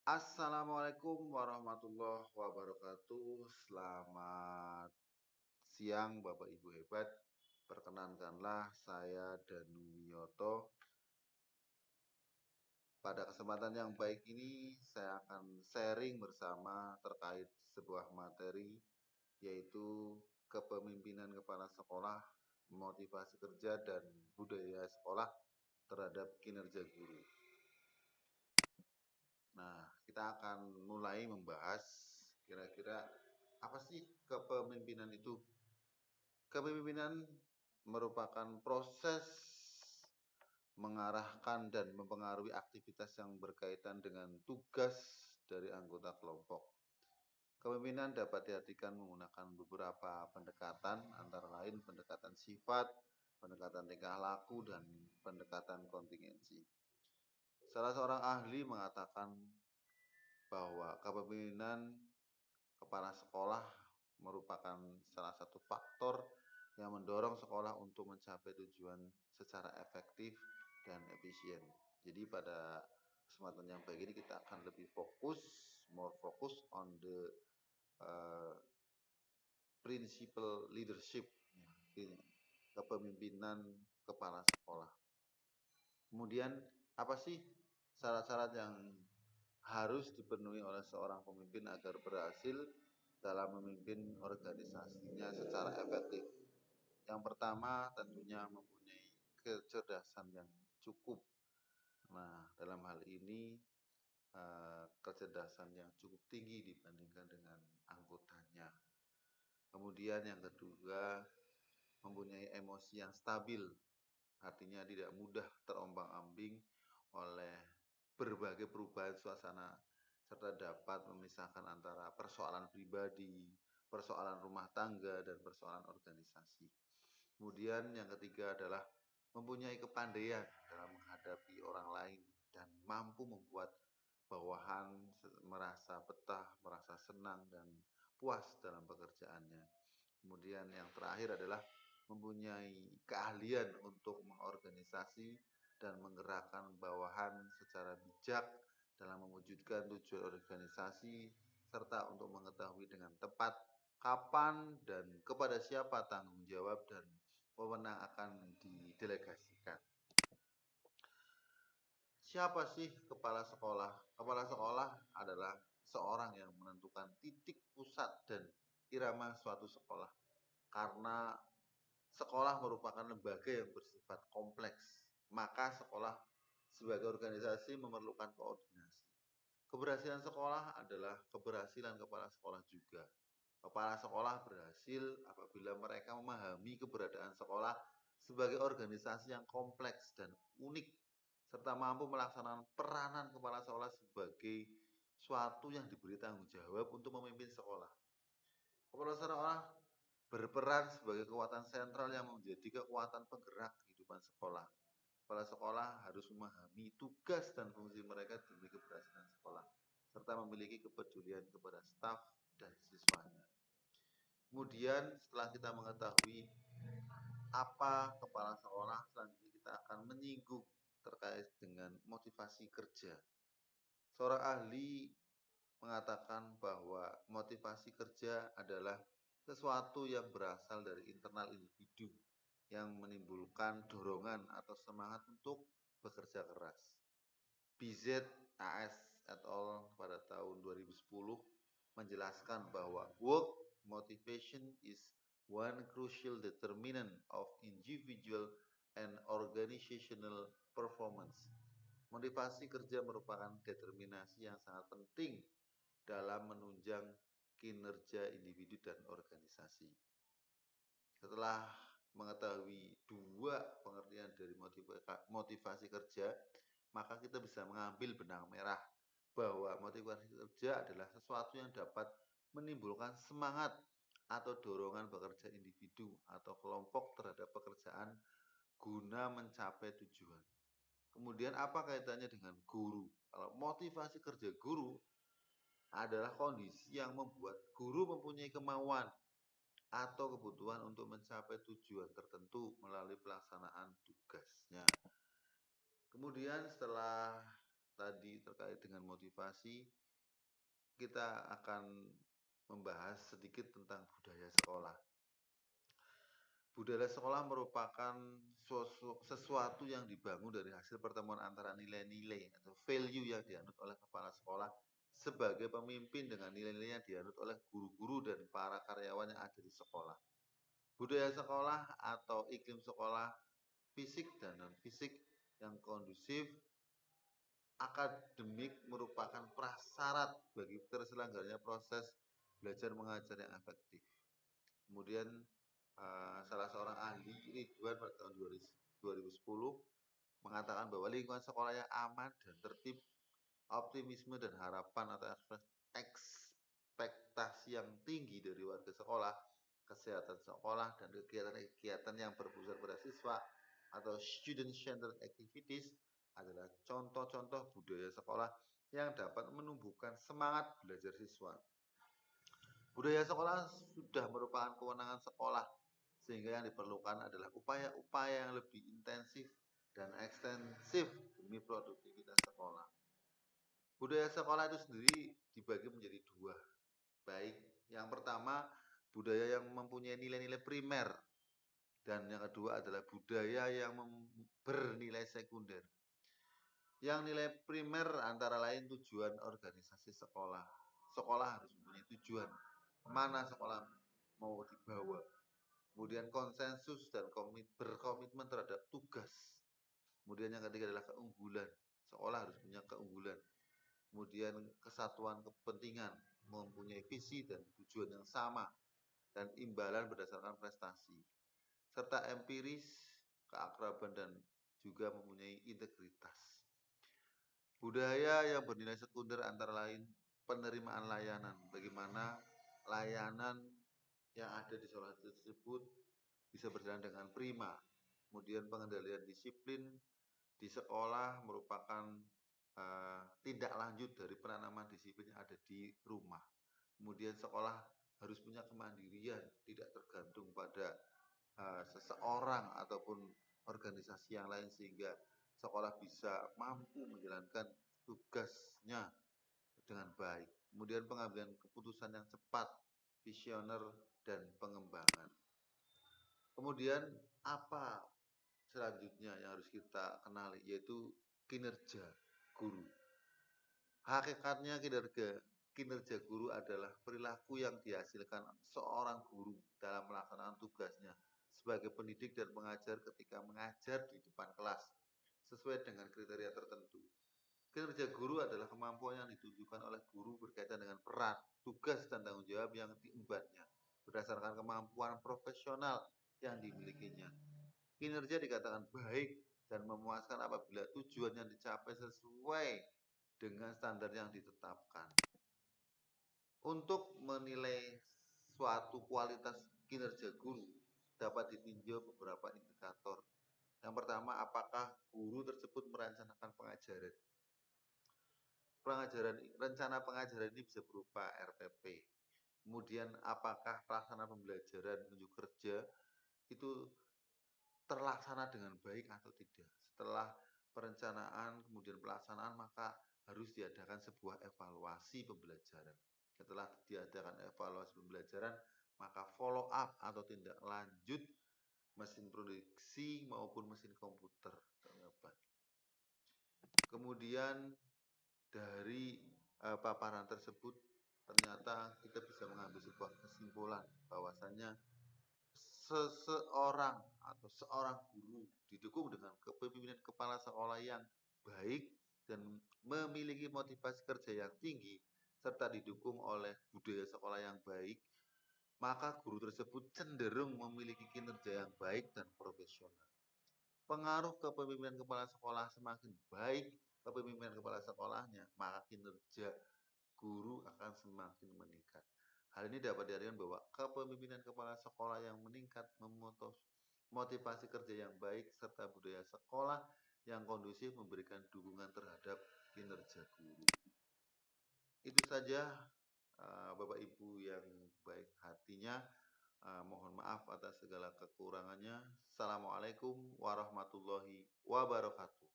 Assalamualaikum warahmatullahi wabarakatuh. Selamat siang Bapak Ibu hebat. Perkenankanlah saya Danu Wiyoto. Pada kesempatan yang baik ini saya akan sharing bersama terkait sebuah materi yaitu kepemimpinan kepala sekolah, motivasi kerja dan budaya sekolah terhadap kinerja guru. Nah, kita akan mulai membahas kira-kira apa sih kepemimpinan itu? Kepemimpinan merupakan proses mengarahkan dan mempengaruhi aktivitas yang berkaitan dengan tugas dari anggota kelompok. Kepemimpinan dapat diartikan menggunakan beberapa pendekatan, antara lain pendekatan sifat, pendekatan tingkah laku, dan pendekatan kontingensi. Salah seorang ahli mengatakan bahwa kepemimpinan kepala sekolah merupakan salah satu faktor yang mendorong sekolah untuk mencapai tujuan secara efektif dan efisien. Jadi pada kesempatan yang baik ini kita akan lebih more fokus on the uh, principal leadership, kepemimpinan kepala sekolah. Kemudian apa sih syarat-syarat yang harus dipenuhi oleh seorang pemimpin agar berhasil dalam memimpin organisasinya secara efektif? Yang pertama tentunya mempunyai kecerdasan yang cukup. Nah, dalam hal ini kecerdasan yang cukup tinggi dibandingkan dengan anggotanya. Kemudian yang kedua, mempunyai emosi yang stabil, artinya tidak mudah terombang-ambing oleh berbagai perubahan suasana serta dapat memisahkan antara persoalan pribadi, persoalan rumah tangga, dan persoalan organisasi. Kemudian yang ketiga adalah mempunyai kepandaian dalam menghadapi orang lain dan mampu membuat bawahan merasa betah, merasa senang, dan puas dalam pekerjaannya. Kemudian yang terakhir adalah mempunyai keahlian untuk mengorganisasi dan menggerakkan bawahan secara bijak dalam mewujudkan tujuan organisasi serta untuk mengetahui dengan tepat kapan dan kepada siapa tanggung jawab dan wewenang akan didelegasikan. Siapa sih kepala sekolah? Kepala sekolah adalah seorang yang menentukan titik pusat dan irama suatu sekolah. Karena sekolah merupakan lembaga yang bersifat kompleks, maka sekolah sebagai organisasi memerlukan koordinasi. Keberhasilan sekolah adalah keberhasilan kepala sekolah juga. Kepala sekolah berhasil apabila mereka memahami keberadaan sekolah sebagai organisasi yang kompleks dan unik, serta mampu melaksanakan peranan kepala sekolah sebagai suatu yang diberi tanggung jawab untuk memimpin sekolah. Kepala sekolah berperan sebagai kekuatan sentral yang menjadi kekuatan penggerak kehidupan sekolah. Kepala sekolah harus memahami tugas dan fungsi mereka demi keberhasilan sekolah, serta memiliki kepedulian kepada staf dan siswanya. Kemudian setelah kita mengetahui apa kepala sekolah, selanjutnya kita akan menyinggung terkait dengan motivasi kerja. Seorang ahli mengatakan bahwa motivasi kerja adalah sesuatu yang berasal dari internal individu yang menimbulkan dorongan atau semangat untuk bekerja keras. BZ AS et al. Pada tahun 2010 menjelaskan bahwa work motivation is one crucial determinant of individual and organizational performance. Motivasi kerja merupakan determinasi yang sangat penting dalam menunjang kinerja individu dan organisasi. Setelah mengetahui dua pengertian dari motivasi kerja, maka kita bisa mengambil benang merah bahwa motivasi kerja adalah sesuatu yang dapat menimbulkan semangat atau dorongan bekerja individu atau kelompok terhadap pekerjaan guna mencapai tujuan. Kemudian apa kaitannya dengan guru? Kalau motivasi kerja guru adalah kondisi yang membuat guru mempunyai kemauan atau kebutuhan untuk mencapai tujuan tertentu melalui pelaksanaan tugasnya. Kemudian setelah tadi terkait terkait dengan motivasi, kita akan membahas sedikit tentang budaya sekolah. Budaya sekolah merupakan sesuatu yang dibangun dari hasil pertemuan antara nilai-nilai atau value yang dianut oleh kepala sekolah sebagai pemimpin dengan nilai-nilai yang dianut oleh guru-guru dan para karyawan yang ada di sekolah. Budaya sekolah atau iklim sekolah fisik dan non-fisik yang kondusif akademik merupakan prasyarat bagi terselenggaranya proses belajar mengajar yang efektif. Kemudian salah seorang ahli Ridwan pada tahun 2010 mengatakan bahwa lingkungan sekolah yang aman dan tertib, optimisme dan harapan atau ekspektasi yang tinggi dari warga sekolah, kesehatan sekolah dan kegiatan-kegiatan yang berpusat pada siswa atau student centered activities adalah contoh-contoh budaya sekolah yang dapat menumbuhkan semangat belajar siswa. Budaya sekolah sudah merupakan kewenangan sekolah, sehingga yang diperlukan adalah upaya-upaya yang lebih intensif dan ekstensif demi produktivitas sekolah. Budaya sekolah itu sendiri dibagi menjadi dua. Baik, yang pertama budaya yang mempunyai nilai-nilai primer, dan yang kedua adalah budaya yang bernilai sekunder. Yang nilai primer antara lain tujuan organisasi sekolah. Sekolah harus mempunyai tujuan, kemana sekolah mau dibawa. Kemudian konsensus dan berkomitmen terhadap tugas. Kemudian yang ketiga adalah keunggulan. Sekolah harus punya keunggulan. Kemudian kesatuan kepentingan, mempunyai visi dan tujuan yang sama, dan imbalan berdasarkan prestasi. Serta empiris, keakraban, dan juga mempunyai integritas. Budaya yang bernilai sekunder antara lain penerimaan layanan. Bagaimana layanan yang ada di sekolah tersebut bisa berjalan dengan prima. Kemudian pengendalian disiplin di sekolah merupakan tindak lanjut dari penanaman disiplin yang ada di rumah. Kemudian sekolah harus punya kemandirian, tidak tergantung pada seseorang ataupun organisasi yang lain, sehingga sekolah bisa mampu menjalankan tugasnya dengan baik. Kemudian pengambilan keputusan yang cepat, visioner, dan pengembangan. Kemudian apa selanjutnya yang harus kita kenali, yaitu kinerja guru. Hakikatnya kinerja guru adalah perilaku yang dihasilkan seorang guru dalam melaksanakan tugasnya sebagai pendidik dan pengajar ketika mengajar di depan kelas sesuai dengan kriteria tertentu. Kinerja guru adalah kemampuan yang ditunjukkan oleh guru berkaitan dengan peran, tugas, dan tanggung jawab yang diembannya berdasarkan kemampuan profesional yang dimilikinya. Kinerja dikatakan baik dan memuaskan apabila tujuan yang dicapai sesuai dengan standar yang ditetapkan. Untuk menilai suatu kualitas kinerja guru dapat ditinjau beberapa indikator. Yang pertama, apakah guru tersebut merencanakan pengajaran. Rencana pengajaran ini bisa berupa RPP. Kemudian apakah pelaksanaan pembelajaran unjuk kerja itu terlaksana dengan baik atau tidak. Setelah perencanaan kemudian pelaksanaan, maka harus diadakan sebuah evaluasi pembelajaran. Setelah diadakan evaluasi pembelajaran, maka follow up atau tindak lanjut mesin produksi maupun mesin komputer. Kemudian dari paparan tersebut ternyata kita bisa mengambil sebuah kesimpulan bahwasannya seseorang atau seorang guru didukung dengan kepemimpinan kepala sekolah yang baik dan memiliki motivasi kerja yang tinggi serta didukung oleh budaya sekolah yang baik, maka guru tersebut cenderung memiliki kinerja yang baik dan profesional. Pengaruh kepemimpinan kepala sekolah semakin baik kepemimpinan kepala sekolahnya, maka kinerja guru akan semakin meningkat. Hal ini dapat diartikan bahwa kepemimpinan kepala sekolah yang meningkat motivasi kerja yang baik serta budaya sekolah yang kondusif memberikan dukungan terhadap kinerja guru. Itu saja Bapak Ibu yang baik hatinya. Mohon maaf atas segala kekurangannya. Assalamualaikum warahmatullahi wabarakatuh.